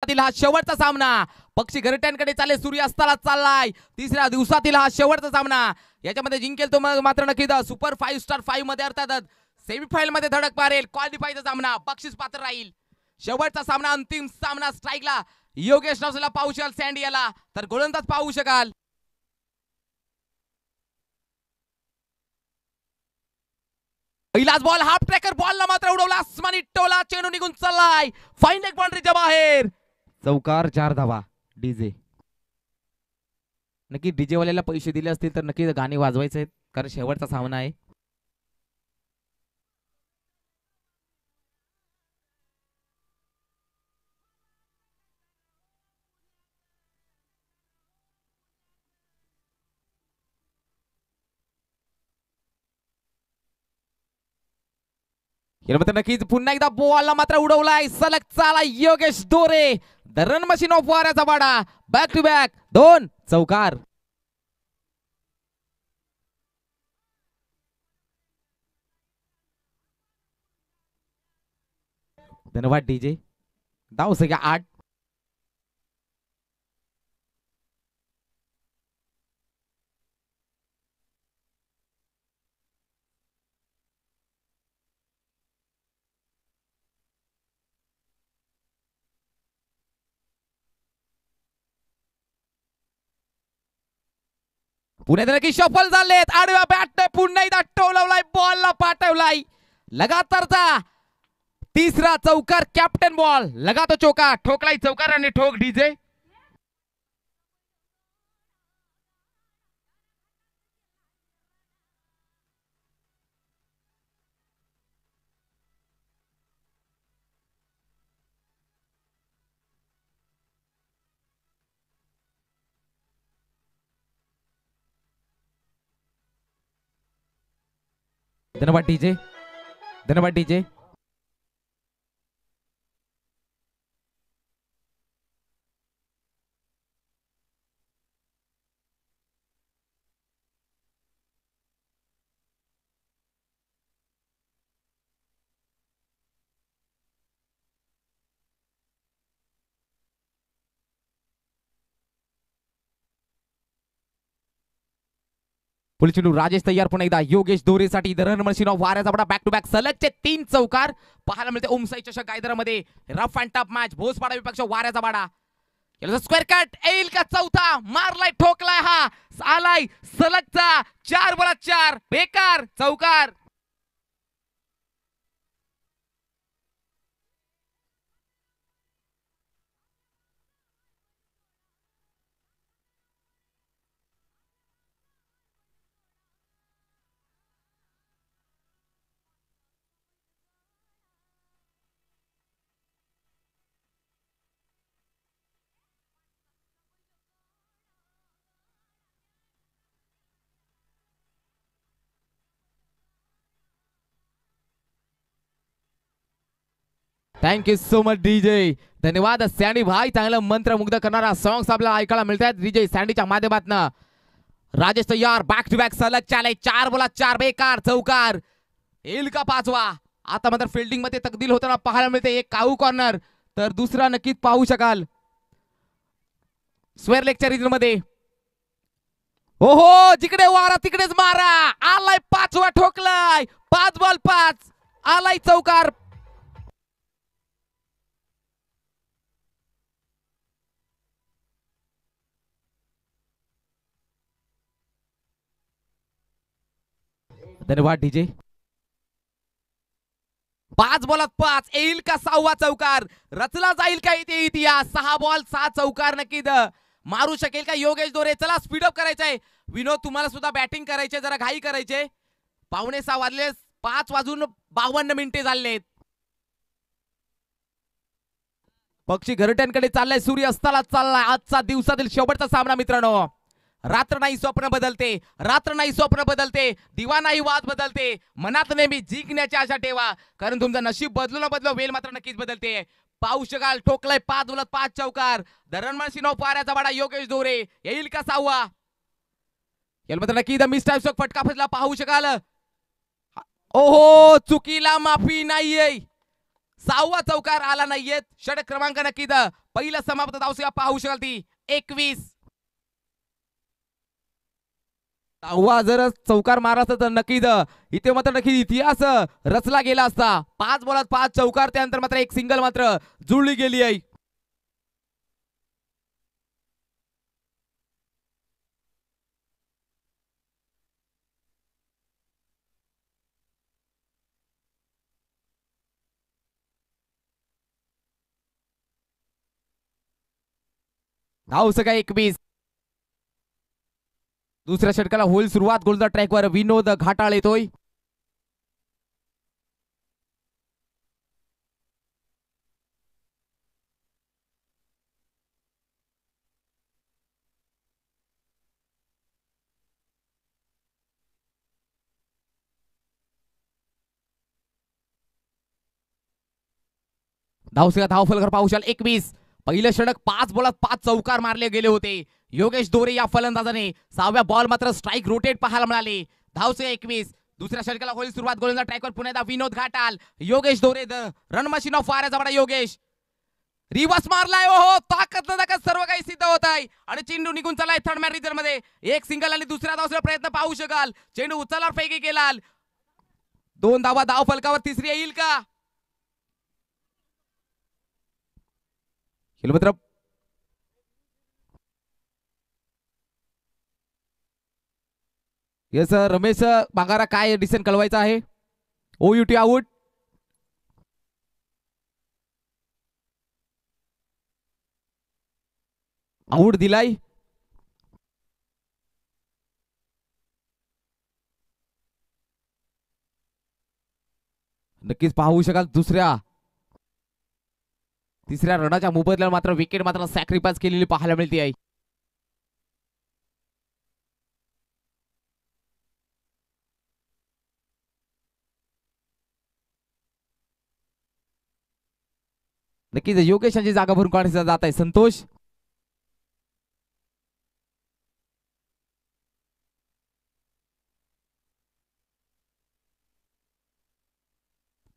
दिवसातील हा शेवटचा सामना. पक्षी घरट्यांकडे चालले, सूर्यास्ताला चाललाय. तिसऱ्या दिवसातील हा शेवटचा सामना. याच्यामध्ये जिंकेल तो मात्र नक्कीच सुपर 5 स्टार 5 मध्ये अर्थातच सेमीफायनल मध्ये धडक मारेल. क्वालिफायचा सामना बक्षीस पात्र राहील. शेवटचा सामना, अंतिम सामना. स्ट्राईकला योगेश नवसेला पाहू शकाल, सँडियाला तर गोलंदाज पाहू शकाल. पहिलाच बॉल हाफ ट्रॅकर बॉलला मात्र उडवला, आसमानी टोला, चेंडू निघून चाललाय फाईन लेग बाउंड्रीच्या बाहेर. चौकार, 4 धावा. डीजे नक्की डीजे वाल्याला पैसे दिले असतील तर नक्की गाणी वाजवायचे आहेत, कारण शेवटचा सामना आहे. नक्कीच पुन्हा एकदा बॉलला मात्र उडवलाय, सलग चाला योगेश दोरे. द रन मशीन ऑफ वाऱ्याचा वाडा. बॅक टू बॅक 2 चौकार. धन्यवाद डीजे. धाव सगळ्या 8. पुण्यात नक्की सफल झालेत. आडव्या बॅटने पुन्हा एकदा टोलवलाय, बॉलला पाठवलाय. लगातारचा तिसरा चौकार. कॅप्टन बॉल लगातो चौका. ठोकलाय चौकार आणि ठोक डीजे. धन्यवाद डीजे. धन्यवाद डीजे. पुढील चेंडू राजेश तयार. पुन्हा एकदा योगेश दोरेसाठी धरण मशीन ऑफ वाऱ्याचा बडा. बॅक टू बॅक सलगचे 3 चौकार पाहायला मिळते ओमसाई चषक गायदरामध्ये. Rough and tough match. Bhospada विपक्ष वाऱ्याचा बाडा. स्क्वेअर कट येईल का? चौथा मारलाय, ठोकलाय, हा आलाय सलगचा 4 बॉलात 4 बेकार चौकार. Thank you so much DJ. धन्यवाद सँडी भाई. चांगलं मंत्रमुग्ध करणारा सॉंग्स आपल्याला ऐकायला मिळतात डीजे सँडीच्या माध्यमातून. राजेश तयार. बॅक टू बॅक सलग चाले 4 बॉलात 4 बेकार चौकार. येईल का 5वा? आता मात्र फिल्डिंग मध्ये तकदील होताना पाहायला मिळते. एक काऊ कॉर्नर तर दुसरा नक्कीच पाहू शकाल स्क्वेअर लेगच्या रिजन मध्ये. ओहो, जिकडे वारा तिकडेच मारा. आलाय 5वा, ठोकलाय. 5 बॉल 5 आलाय चौकार. धन्यवाद डीजे. 5 बॉलात 5 येईल का 6वा चौकार? रचला जाईल का इथे इतिहास? 6 बॉल 6 चौकार नक्की मारू शकेल का योगेश दोरे? चला स्पीडअप करायचंय. विनोद तुम्हाला सुद्धा बॅटिंग करायचे, जरा घाई करायचे. 5:45 वाजले. 5:52 मिनिटे झालेत. पक्षी घरट्यांकडे चाललाय, सूर्य अस्ताला चाललाय. आजचा दिवसातील शेवटचा सामना मित्रांनो. रात्र नाही स्वप्न बदलते, रात्र नाही स्वप्न बदलते, दिवा नाही वाद बदलते. मनात नेहमी जिंकण्याची आशा ठेवा, कारण तुमचं नशीब बदलू न बदलो वेळ मात्र नक्कीच बदलते. पाहू शकाल ठोकलाय 5 बॉलात 5 चौकार. धरणमळ सिनोफ पाऱ्याचा वाडा योगेश दोरे. येईल का 6वा? याला मात्र नक्की मिस टाइम फटका फसला पाहू शकाल. ओहो, चुकीला माफी नाहीये. 6वा चौकार आला नाहीये. षटक क्रमांक नक्की पहिलं समाप्त धावसंख्या पाहू शकाल ती 21. धावा जर चौकार मारा असता तर नक्कीच इथे मात्र नक्की इतिहास रचला गेला असता. 5 बॉलात 5 चौकार, त्यानंतर मात्र एक सिंगल मात्र जुळली गेली आहे. धावसंख्या 21. दुसऱ्या षटकाला होईल सुरुवात. गोलंदाज ट्रॅकवर विनोद घाटाळ येतोय. धावसंख्या धावफलक पाहू शकाल 21. पहिलं षटक 5 बॉलात 5 चौकार मारले गेले होते. योगेश दोरे या फलंदाजाने 6व्या बॉल मात्र स्ट्राईक रोटेट पाहायला मिळाले. धावसंख्या 21. दुसऱ्या षटकाला होईल सुरुवात. गोलंदाज ट्रॅकवर पुन्हा विनोद घाटाल. योगेश दोरे रन मशीन ऑफ फायर बडा योगेश रिवर्स मारलाय. हो ताकद सर्व काही सिद्ध होत आहे आणि चेंडू निघून चाललाय थर्ड मॅन रिझन मध्ये. एक सिंगल आणि दुसऱ्या धावसंख्या प्रयत्न पाहू शकाल. चेंडू उचलणार पैकी गेला. 2 धावा धाव फलकावर. तिसरी येईल का? मित्र येस रमेश बांगारा काय डिसिजन कळवायचं आहे? OUT out. आउट दिलाय. नक्कीच पाहू शकाल तिसऱ्या रनाच्या मोबदल्यावर मात्र विकेट मात्र सॅक्रिफाईस केलेली पाहायला मिळते आहे. नक्कीच योगेश यांची जागा भरून काढण्याचा जात आहे संतोष.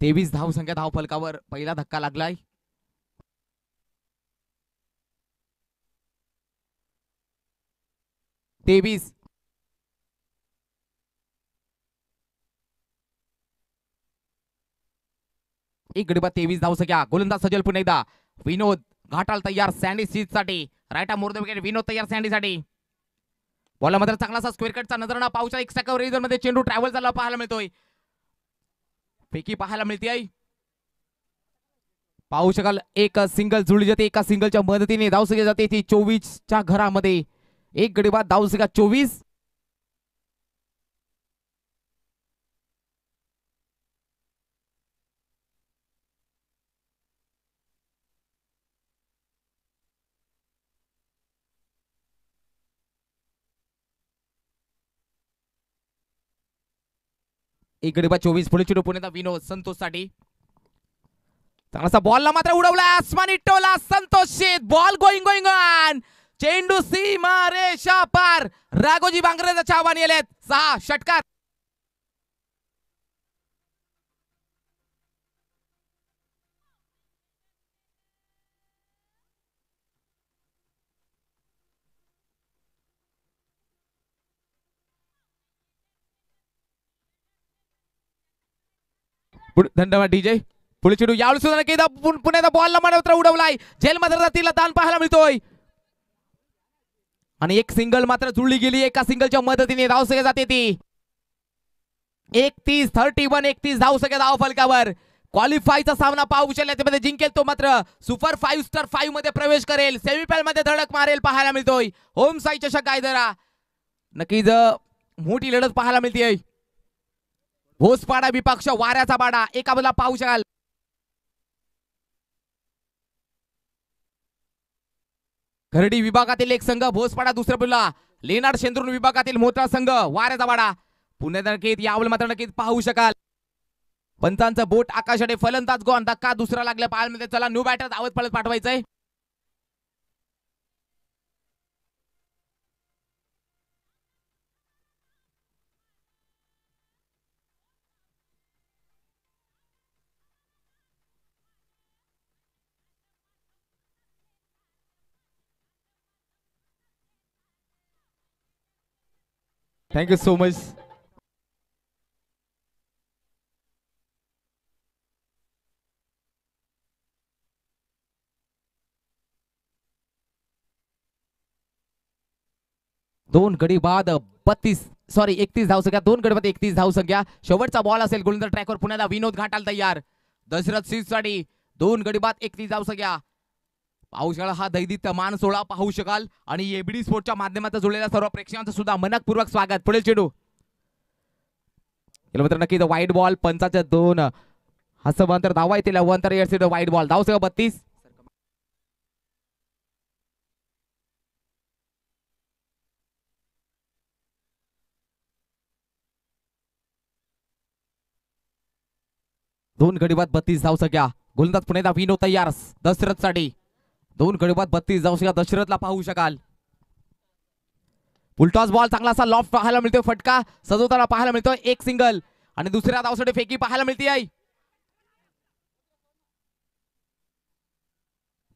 तेवीस धावसंख्या धाव फलकावर. पहिला धक्का लागलाय. तेवीस. एक गडी बाद 23 धावसंख्या. गोलंदाज सजल पुन्हा एकदा. विनोद घाटाल तयार सँडी सीट साठी. Right more the wicket. Vinod तयार सँडी साठी. बॉल मात्र चांगलासा स्क्वेअर कटचा नजराणा पाऊचा. एक सेकंड रिझन मध्ये चेंडू ट्रॅव्हल झाला पाहायला मिळतोय. पैकी पाहायला मिळते आहे. पाहू शकाल एक सिंगल जुळली जाते. एका सिंगलच्या मदतीने धावसंख्या जाते ती 24च्या घरामध्ये. एक गडी बाद धावसंख्या 24. एक गडी बाद 24. पुढे चेंडू पुण्याचा विनोद संतोष साठी. चांगलासा बॉलला मात्र उडवला. आसमानी टोला संतोष शेत. Ball going on. चेंडू सीमा रेषा पार. राघोजी बांगरेचा चावान येलेत. 6 षटकार. धन्यवाद डीजे. पुढे चेंडू यावेळी सुद्धा पुण्याचा बॉलला मात्र उडवलाय. जेल मध्ये जातीला दान पाहायला मिळतोय आणि एक सिंगल मात्र जुळली गेली. एका सिंगलच्या मदतीने धावसंख्या जाते ती 31. 31 धावसंख्या धाव फलकावर. क्वालिफायचा सामना पाहू शकेल. त्यामध्ये जिंकेल तो मात्र सुपर 5 स्टार 5 मध्ये प्रवेश करेल. सेमीफायनल मध्ये धडक मारेल पाहायला मिळतोय. होम साई चषक गायदरा. नक्कीच मोठी लढत पाहायला मिळते. भोसपाडा विपक्ष वाऱ्याचा बाडा. एका बाजूला पाहू शकाल खर्डी विभागातील एक संघ भोसपाडा. दुसऱ्या बाजूला लेनाड शेंद्रुन विभागातील मोठा संघ वाऱ्याचा बाडा. पुणे नक्कीच यावेळी मात्र नक्कीच पाहू शकाल. पंचांचं बोट आकाशाने. फलंदाज गॉन. धक्का दुसरा लागला पाहायला मिळते. चला न्यू बॅटर धावत पळत पाठवायचंय. Thank you so much. दोन गडी बाद 31 धाव संख्या, 2 गडी बाद 31 धाव संख्या. शेवटचा बॉल असेल गोलंदाज ट्रॅकवर पुण्याला विनोद घाटाल तयार. दशरथ सिंह साठी 2 गडी बाद 31 धाव संख्या. पाहू शकाल हा दैदिप्यमान सोहळा पाहू शकाल आणि एबीडी स्पोर्टच्या माध्यमातून जोडलेल्या सर्व प्रेक्षकांचं सुद्धा मनपूर्वक स्वागत. पुढील चेंडू मित्र नक्की वाईट बॉल, पंचाच्या 2 हसबंतर धावा येतील. अवंतर येतील वाईट बॉल. धाव संख्या 32. दोन गडी बाद 32 धाव संख्या. गोलंदाज पुण्याला विनोद तयार दशरथ साठी. 2 गडी बाद 32 धाव संख्या. दशरथला पाहू शकाल. फुलटॉस बॉल चांगला असा लॉफ्ट पाहायला मिळतोय. फटका सजवताना पाहायला मिळतोय. एक सिंगल आणि दुसऱ्या धावसाठी फेकी पाहायला मिळते आहे.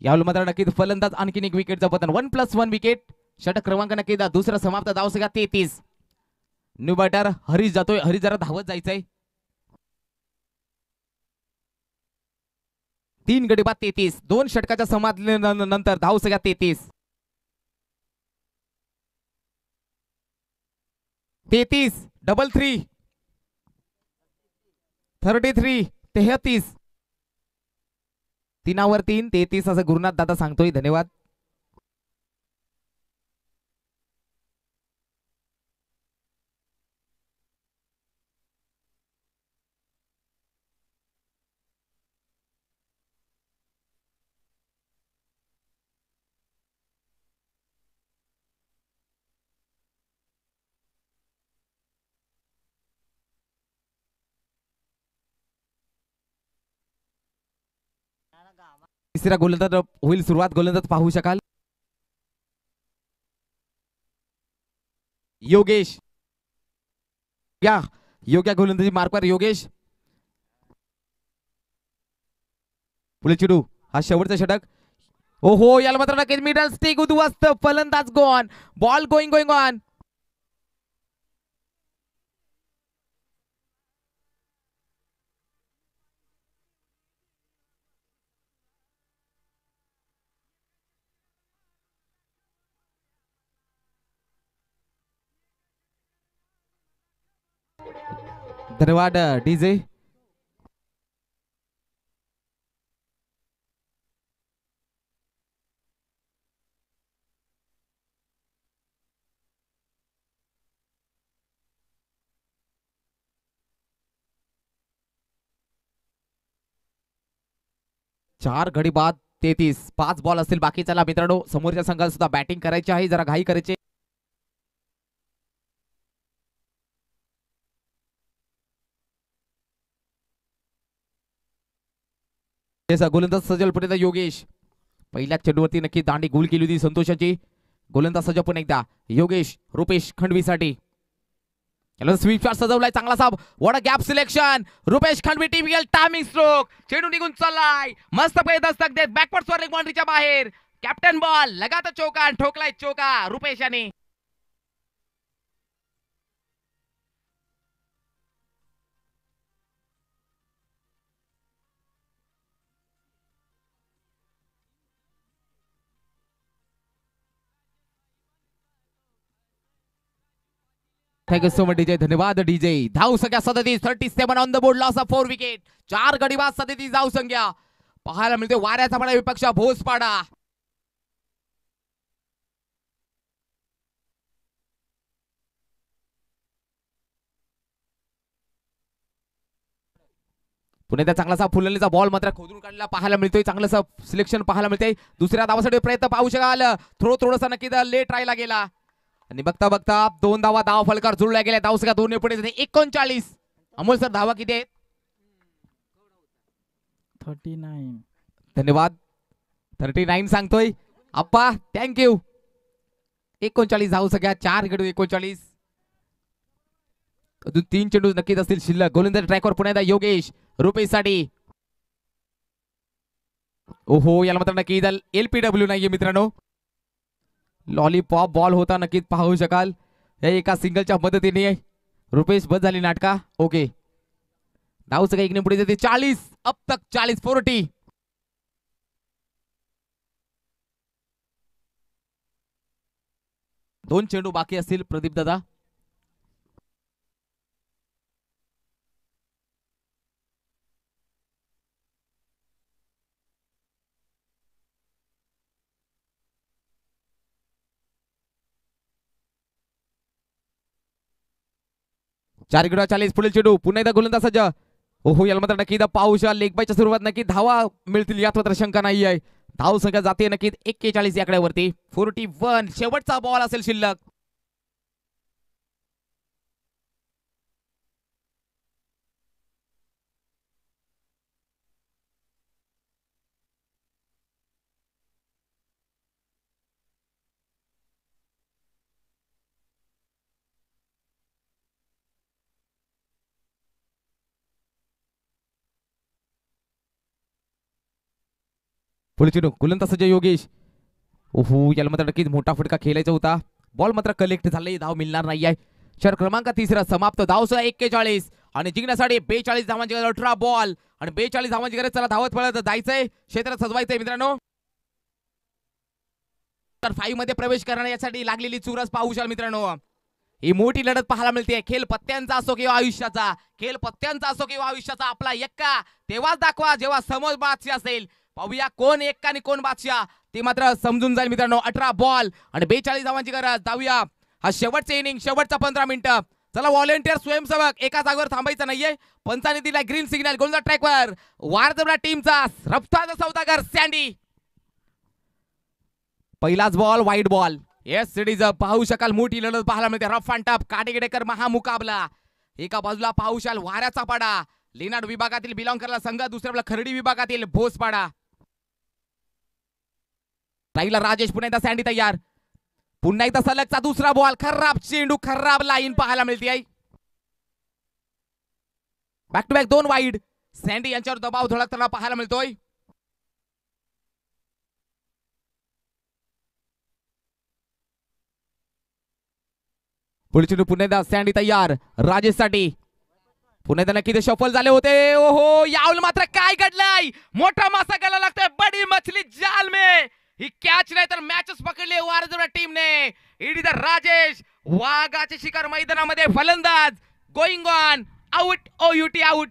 यावेळी मात्र नक्कीच फलंदाज आणखीन एक विकेटचं पतन. 1+1 विकेट. षटक क्रमांक नक्की दुसरा समाप्त. धाव संख्या 33. न्यू बॅटर हरीश जातोय. हरीश जरा धावत जायचंय. 3 गडी बाद 33. 2 षटकाच्या समाप्तीनंतर धाव संख्या 33. 33 33 33. 3वर 3 33 असं गुरुनाथ दादा सांगतोय. धन्यवाद. तिसऱ्या गोलंदाज होईल सुरुवात. गोलंदाज पाहू शकाल. योगेश या योग्य गोलंदाजी मार्कवर योगेश. पुढे चेंडू. हा शेवटचा षटक. ओहो याला मात्र नक्कीच मिडल स्टिक उद्ध्वस्त. फलंदाज गॉन. Ball going on. धन्यवाद डीजे. चार गडी बाद 33. 5 बॉल असतील बाकी. चला मित्रांनो समोरच्या संघाला सुद्धा बॅटिंग करायची आहे. जरा घाई करायची. गोलंदाज सजल पुढे योगेश. पहिल्या चेंडूवरती नक्की दांडी गोल केली होती संतोषाची. गोलंदाज सजल पुन्हा एकदा योगेश. रुपेश खंडवीसाठी स्वीप शॉट सजवलाय चांगला साब. What a gap selection. Rupesh Khandvi टीव्हीएल टायमिंग स्ट्रोक. चेंडू निघून चाललाय. मस्त पैकी दस्तक देत बॅकवर्ड स्वर्लिंग बाउंड्रीच्या बाहेर. कॅप्टन बॉल लगाता चौका. ठोकलाय चौका रुपेश याने. Thank you so much DJ. धन्यवाद डीजे. धाव संख्या 37. 37 on the board. Loss of 4 wicket. 4 गडी बाद 37 धाव संख्या. पाहायला मिळते वाऱ्याचा पडा विपक्ष भोसपाडा. पुण्याचा चांगलासा फुललेला बॉल मात्र खोदून काढला पाहायला मिळतोय. चांगलं सिलेक्शन पाहायला मिळतंय. दुसऱ्या धावासाठी प्रयत्न पाहू शकाल. थोडासा नक्की लेट राहिला गेला आणि बघता बघता 2 धावा धाव फलकार जुळल्या गेल्या. धाव संख्या 2 पुढे 39. अमोल सर धावा किती आहेत? 39. धन्यवाद. 39 सांगतोय आप्पा. थँक्यू. 39 धाव संख्या. 4 गडी 39. अजून 3 चेंडू नक्कीच असतील शिल्लक. गोलंदाज ट्रॅकवर पुन्हा योगेश रुपेश साठी. ओहो याला मात्र नक्की LPW नाहीये मित्रांनो. लॉलीपॉप बॉल होता नक्कीच पाहू शकाल. या एका सिंगलच्या मदतीने रुपेश बस झाली नाटका. ओके, धावसंख्या एक ने पुढे जाते 40. अब तक 40-40. दोन चेंडू बाकी असतील प्रदीप दादा. चार 40. पुढील चेंडू पुन्हा एकदा गोलंदाज सज्ज. ओहो, याला मात्र नक्की पाऊस लेग बायच्या सुरुवात नक्की धावा मिळतील यात मात्र शंका नाही आहे. धाव संख्या जाते नक्की 41 आकड्यावरती. 41. शेवटचा बॉल असेल शिल्लक. पुढे चेंडू गोलंदाज सज्ज योगेश. ओहो, याला मात्र नक्कीच मोठा फटका खेळायचा होता. बॉल मात्र कलेक्ट झाले, धाव मिळणार नाही आहे. षटक क्रमांक 3 समाप्त. धावसंख्या 41 आणि जिंकण्यासाठी 42 धावांची गरज. 18 बॉल आणि 42 धावांची गरज. चला धावत पळत जायचंय, क्षेत्र सजवायचंय मित्रांनो. तर 5 मध्ये प्रवेश करण्यासाठी लागलेली चुरस पाहू शकाल मित्रांनो. ही मोठी लढत पाहायला मिळते. खेळ पत्त्यांचा असो किंवा आयुष्याचा, खेळ पत्त्यांचा असो किंवा आयुष्याचा. आपला एक्का तेव्हाच दाखवा जेव्हा समोर बादशाह असेल. पाहूया कोण एक्का आणि कोण बादशाह ते मात्र समजून जाईल मित्रांनो. 18 बॉल आणि 42 धावांची गरज. धावूया, हा शेवटचे इनिंग, शेवटचा 15 मिनिटं. चला व्हॉलेंटियर स्वयंसेवक एका जागेवर थांबायचं नाहीये. पंचाने दिला ग्रीन सिग्नल. गोलंदाज ट्रॅकवर वारजबरा टीमचा रफ्तार सौदागर सँडी. पहिलाच बॉल, वाईड बॉल. येस सिटीज पाहू शकाल मोठी लढत पाहायला मिळते. रफ अँड टफ काटेगेडेकर महामुकाबला. एका बाजूला पाहू शकाल वाऱ्याचा पाडा लेनाड विभागातील बिलॉंग करला संघ, दुसऱ्या बाजूला खर्डी विभागातील भोसपाडा. राहिला राजेश. पुन्हा एकदा सँडी तयार. पुन्हा एकदा सलगचा दुसरा बॉल. खराब चेंडू, खराब लाईन पाहायला मिळते आहे. Back to back 2 wide. Sandy यांच्यावर दबाव धडकताना पाहायला मिळतोय. पुढे चेंडू पुन्हा एकदा सँडी तयार राजेशसाठी. पुन्हा एकदा नक्की ते शफल झाले होते. ओहो, यावल मात्र काय घडलंय. मोठा मासा गेला लागतोय. बडी मछली जाल में. ही कॅच नाही तर मॅचच पकडले वारजबरा टीमने. It is Rajesh. वाघाचे शिकार मैदानामध्ये. फलंदाज going on. Out. OUT out.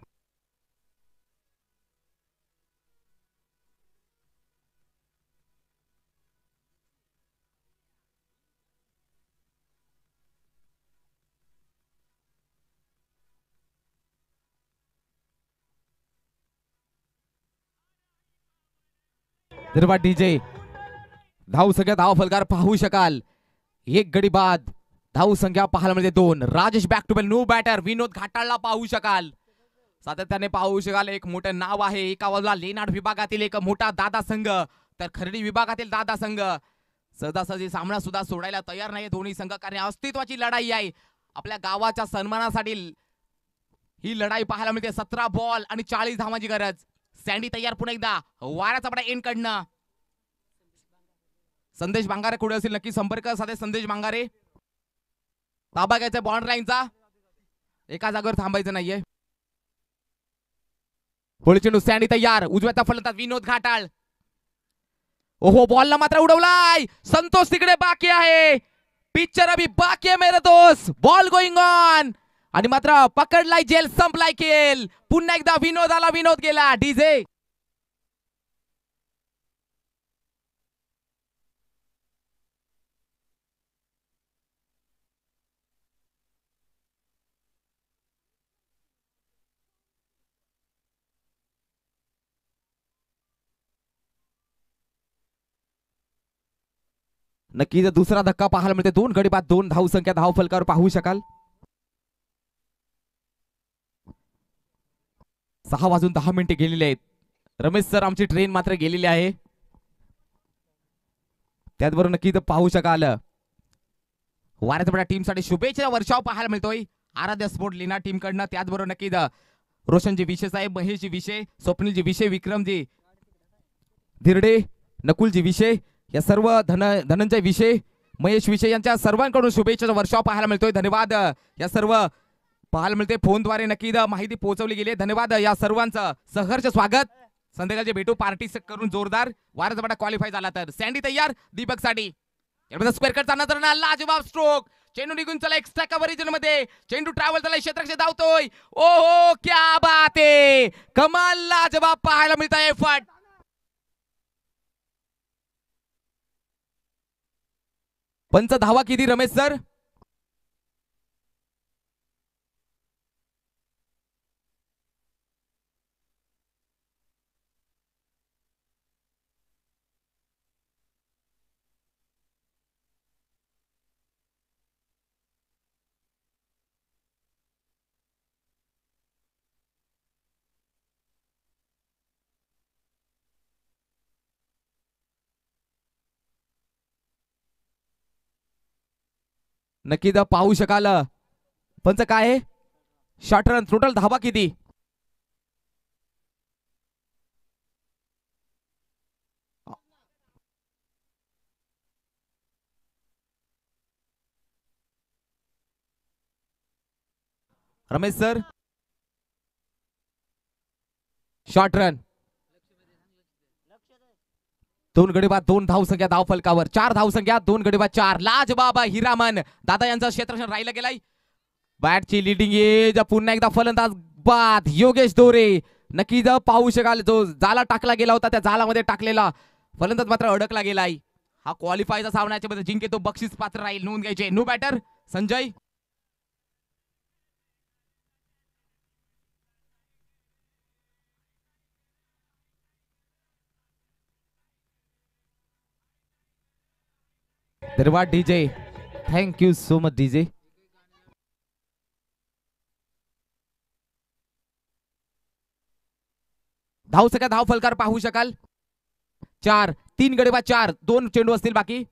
DJ धाव संख्या, धाव फलकार पाहू शकाल. एक गडी बाद. धाव संख्या पाहायला मिळते 2. Rajesh back to back. No batter. Vinod घाटाळला पाहू शकाल. सातत्याने पाहू शकाल. एक मोठं नाव आहे. एका बाजूला लेनाड विभागातील एक मोठा दादा संघ, तर खर्डी विभागातील दादा संघ. सहजासहजी सामना सुद्धा सोडायला तयार नाही दोन्ही संघ, कारण अस्तित्वाची लढाई आहे. आपल्या गावाच्या सन्मानासाठी ही लढाई पाहायला मिळते. 17 बॉल आणि 40 धावांची गरज. सँडी तयार. पुन्हा एकदा वाऱ्याचा पडा एंड कडनं. संदेश बांगारे कुठे असेल नक्की संपर्क साधे. संदेश बांगारे. ताबा घ्यायचा बॉन्ड लाईनचा. एका जागेवर थांबायचं नाहीये. पुढे चेंडू सँडी तयार. उजव्याचा फलंदाज विनोद घाटाळ. ओहो, बॉलला मात्र उडवलाय. संतोष तिकडे बाकी आहे. पिक्चर अभी बाकी आहे मेरे दोस्त. बॉल गोइंग ऑन आणि मात्र पकडलाय जेल, संपलाय खेळ. पुन्हा एकदा विनोद आला, विनोद गेला. डीजे नक्कीच दुसरा धक्का पाहायला मिळते. 2 गडी बाद, 2 धाव संख्या. धाव फलकावर पाहू शकाल. 6 वाजून 10 मिनिटे गेलेले आहेत. रमेश सर आमची ट्रेन मात्र गेलेली आहे. त्याचबरोबर नक्कीच पाहू शकाल वाऱ्याच्या टीमसाठी शुभेच्छा वर्षाव पाहायला मिळतोय आराध्य स्पोर्ट लिना टीम कडनं. त्याचबरोबर नक्कीच रोशनजी विषय साहेब, महेशजी विषय, स्वप्नीलजी विषय, विक्रमजी धिरडे, नकुलजी विषय, या सर्व धनंजय विषय, महेश विषय यांच्या सर्वांकडून शुभेच्छा वर्षाव पाहायला मिळतोय. धन्यवाद. या सर्व पाहायला मिळते फोनद्वारे नक्की माहिती पोहोचवली गेली. धन्यवाद या सर्वांचं सहर्ष स्वागत. संध्याकाळचे भेटू पार्टी करून जोरदार. वारच बडा क्वालिफाय झाला तर सँडी तयार दीपक साठी स्क्वेअर कटचा नजर ना लाजवाब स्ट्रोक. चेंडू निघून चला एक्स्ट्रा कव्हरेज मध्ये. चेंडू ट्रॅव्हल त्याला क्षेत्रक्षे धावतोय. ओहो क्या बात आहे. कमाल लाजवाब पाहायला मिळत आहे. फट पंच धावा किती रमेश सर? नक्की पाहू शकाल. पंच काय आहे शॉर्ट रन टोटल धावा किती? रमेश सर शॉर्ट रन 2 गडी बाद 2 धाव संख्या धाव फलकावर 4 धाव संख्या 2 गडी बाद 4. लाजबाबा हिरामन दादा यांचं क्षेत्ररक्षण राहिलं गेलाय. बॅटची लिडिंग एज पुन्हा एकदा फलंदाज बाद योगेश दोरे. नक्की पाहू शकाल जो जाला टाकला गेला होता त्या जालामध्ये टाकलेला फलंदाज मात्र अडकला गेलाय. हा क्वालिफायचा सामन्याच्या मध्ये जिंके तो बक्षीस पात्र राहील. नोंद घ्यायचे. No batter Sanjay. धन्यवाद DJ. Thank you so much DJ. धाव सगळ्या धाव फलकार पाहू शकाल. 4 3 गडी बाद 4 2 चेंडू असतील बाकी.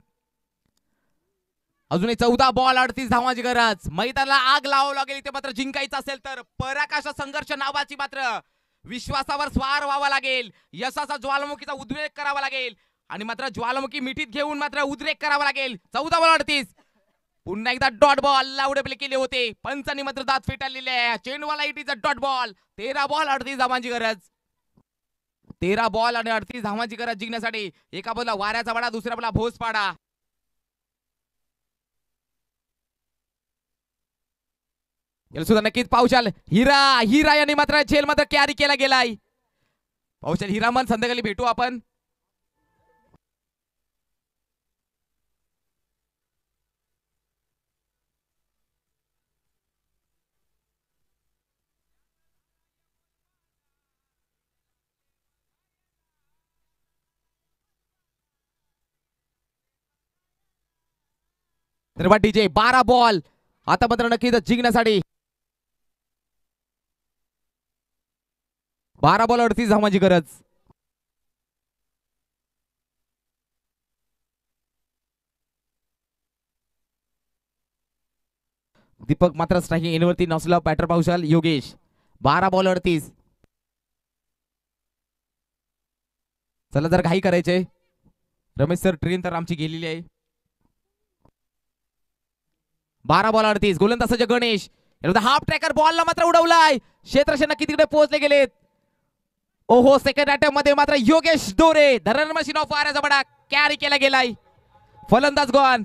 अजूनही 14 बॉल 38 धावांची गरज. मैदानाला आग लावावं लागेल इथे मात्र जिंकायचं असेल तर. पराकाशा संघर्ष नावाची मात्र विश्वासावर स्वार व्हावा लागेल. यशाचा ज्वालामुखीचा उद्रेक करावा लागेल आणि मात्र ज्वालामुखी मिठीत घेऊन मात्र उद्रेक करावा लागेल. 14 बॉल 38. पुन्हा एकदा डॉट बॉल लावडे प्ले केले होते. पंचांनी मात्र दात फेटाळलेले आहे. चेंडूवाला it is a dot ball. 13 ball 38 धावांची गरज. 13 बॉल आणि 38 धावांची गरज जिंकण्यासाठी. एका बाजूला वाऱ्याचा वाडा दुसऱ्या बाजूला भोसपाडा. सुद्धा नक्कीच पावशाल हिरा यांनी मात्र झेल मात्र कॅरी केला गेलाय. पावशाल हिरामन संध्याकाळी भेटू आपण. धन्यवाद डीजे. 12 बॉल आता मात्र नक्कीच जिंकण्यासाठी. 12 बॉल 38 धावांची गरज. दीपक मात्र स्ट्रायकिंग एनवरती नसला. बॅटर पावशाल योगेश. 12 बॉल 38. चला जर घाई करायचे. रमेश सर ट्रेन तर आमची गेलेली आहे. 12 बॉल 38. गोलंदाज गणेश हाफ ट्रॅकर बॉलला मात्र उडवलाय. क्षेत्ररक्षण नक्की तिकडे पोहोचले गेलेत. ओहो सेकंड अटॅम्प मध्ये मात्र योगेश दोरे धरण मशीन ऑफ वाऱ्याचा बडा कॅरी केला गेलाय. फलंदाज गॉन.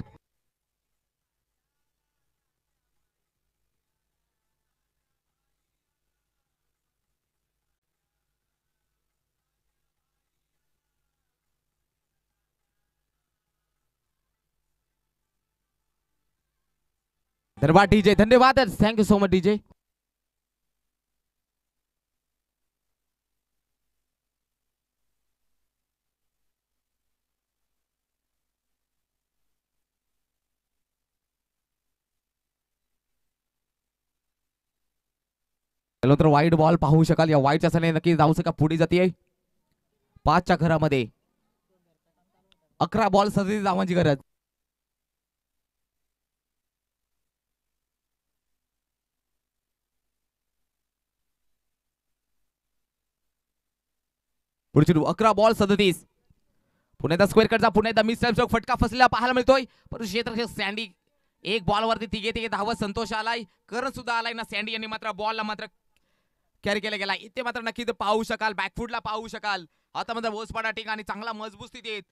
धन्यवाद डीजे. धन्यवाद. Thank you so much DJ. तर वाईट बॉल पाहू शकाल. या वाईटच्या सने नक्की जाऊ का पुढे जाते. 5च्या घरामध्ये 11 बॉल 37 धावांची गरज. पुढची 11 बॉल 37. पुन्हा एकदा स्क्वेअर कटचा पुन्हा एकदा मिस स्ट्रोक फटका फसलेला पाहायला मिळतोय. परंतु क्षेत्ररक्षक सँडी एक बॉलवरती तिघे धावत संतोष आलाय. करण सुद्धा आलाय ना. सँडी यांनी मात्र बॉलला मात्र कॅरी केला गेला. इथे मात्र नक्की पाहू शकाल, बॅकफुटला पाहू शकाल. आता मात्र बोसपाडा ठिकाणी चांगला मजबूत स्थितीत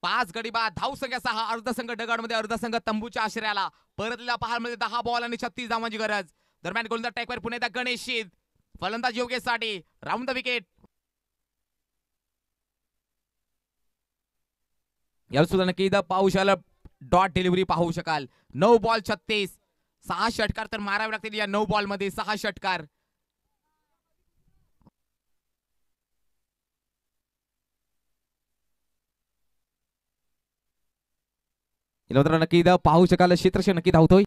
5 गडी बाद. धाव संख्या 6. अर्ध संघ दगडमध्ये, अर्ध संघ तंबूच्या आश्रयाला परतलेला पाहायला मिळते. 10 बॉल आणि 36 धावांची गरज. दरम्यान गोलंदाज टॅकवर पुन्हा एकदा गणेश शीद, फलंदाज योगेश साठी राऊंड द विकेट. यावर सुद्धा नक्की इथं पाहू शकाल, डॉट डिलिव्हरी पाहू शकाल. 9 बॉल 36. 6 षटकार तर मारावे लागतील या 9 बॉल मध्ये. 6 षटकार. नक्की इथं पाहू शकाल, क्षेत्ररक्षक नक्की धावतोय.